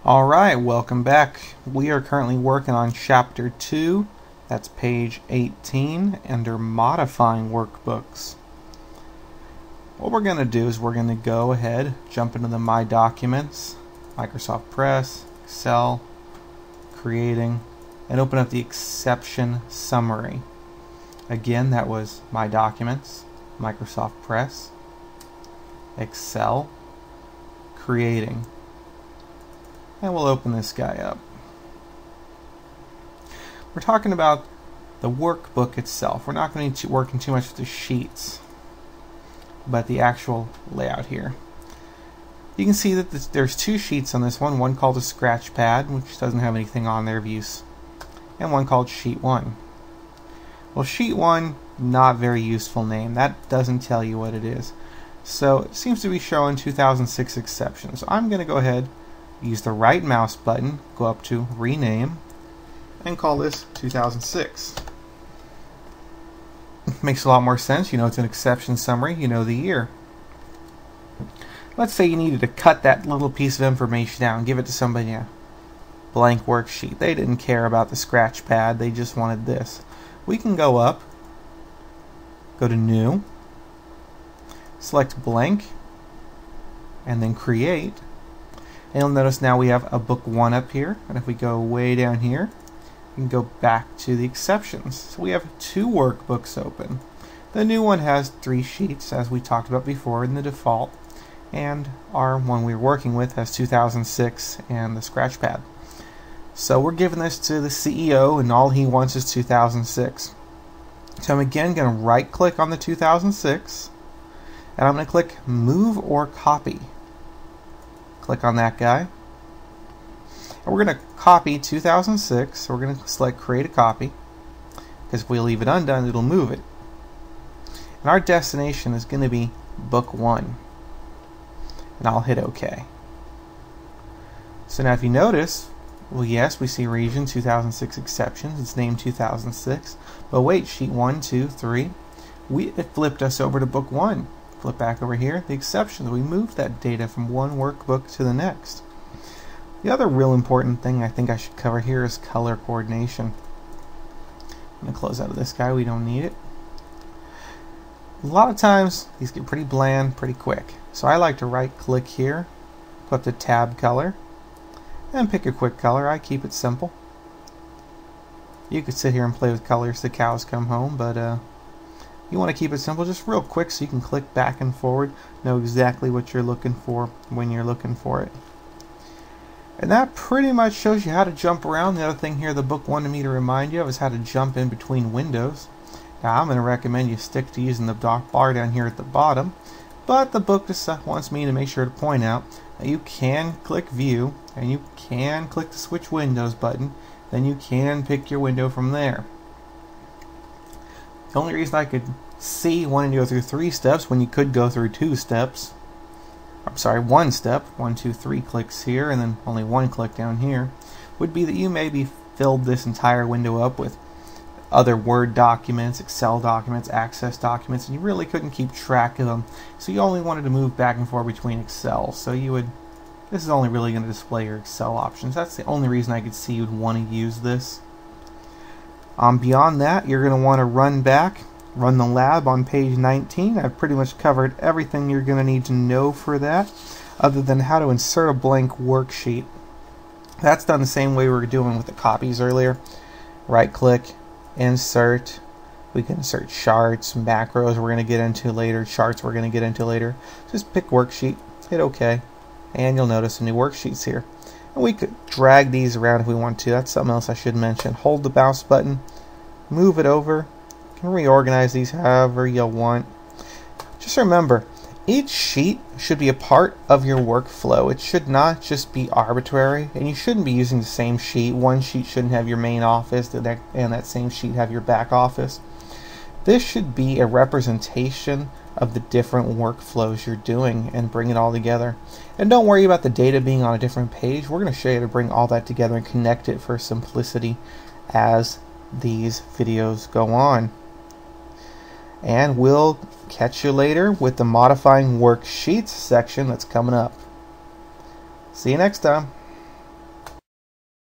Alright, welcome back. We are currently working on Chapter 2. That's page 18 under Modifying Workbooks. What we're going to do is we're going to go ahead, jump into the My Documents, Microsoft Press, Excel, Creating, and open up the Exception Summary. Again, that was My Documents, Microsoft Press, Excel, Creating. And we'll open this guy up. We're talking about the workbook itself. We're not going to be working too much with the sheets, but the actual layout here. You can see that there's two sheets on this one called a scratch pad, which doesn't have anything on there of use, and one called Sheet 1. Well, Sheet 1, not very useful name. That doesn't tell you what it is. So it seems to be showing 2006 exception. So I'm going to go ahead, use the right mouse button, go up to Rename, and call this 2006. Makes a lot more sense. You know it's an exception summary. You know the year. Let's say you needed to cut that little piece of information out and give it to somebody a blank worksheet. They didn't care about the scratch pad. They just wanted this. We can go up, go to New, select Blank, and then Create. And you'll notice now we have a book 1 up here, and if we go way down here, we can go back to the exceptions. So we have two workbooks open. The new one has 3 sheets, as we talked about before in the default, and our one we're working with has 2006 and the scratch pad. So we're giving this to the CEO, and all he wants is 2006. So I'm again going to right click on the 2006, and I'm going to click Move or Copy. Click on that guy, and we're going to copy 2006. So we're going to select Create a Copy, because if we leave it undone, it'll move it. And our destination is going to be Book 1, and I'll hit OK. So now if you notice, well, yes, we see region 2006 exceptions. It's named 2006, but wait, sheet 1, 2, 3. It flipped us over to Book 1. Flip back over here, the exceptions. We moved that data from one workbook to the next. The other real important thing I think I should cover here is color coordination. I'm going to close out of this guy. We don't need it. A lot of times these get pretty bland pretty quick. So I like to right click here, put the tab color, and pick a quick color. I keep it simple. You could sit here and play with colors till the cows come home, but you want to keep it simple, just real quick, so you can click back and forward, know exactly what you're looking for when you're looking for it. And that pretty much shows you how to jump around. The other thing here the book wanted me to remind you of is how to jump in between windows. Now I'm going to recommend you stick to using the bar down here at the bottom, but the book just wants me to make sure to point out that you can click View, and you can click the Switch Windows button, then you can pick your window from there. The only reason I could see wanting to go through 3 steps when you could go through 2 steps, I'm sorry, 1 step, 1, 2, 3 clicks here, and then only 1 click down here, would be that you maybe filled this entire window up with other Word documents, Excel documents, Access documents, and you really couldn't keep track of them. So you only wanted to move back and forth between Excel. So you would, this is only really going to display your Excel options. That's the only reason I could see you'd want to use this. Beyond that, you're going to want to run the lab on page 19. I've pretty much covered everything you're going to need to know for that, other than how to insert a blank worksheet. That's done the same way we were doing with the copies earlier. Right click, insert. We can insert charts, macros we're going to get into later, charts we're going to get into later. Just pick worksheet, hit OK, and you'll notice the new worksheets here. And we could drag these around if we want to. That's something else I should mention. Hold the mouse button, move it over. You can reorganize these however you want. Just remember, each sheet should be a part of your workflow. It should not just be arbitrary, and you shouldn't be using the same sheet. One sheet shouldn't have your main office, and that same sheet have your back office. This should be a representation of the different workflows you're doing and bring it all together. And don't worry about the data being on a different page. We're going to show you how to bring all that together and connect it for simplicity as these videos go on. And we'll catch you later with the modifying worksheets section that's coming up. See you next time.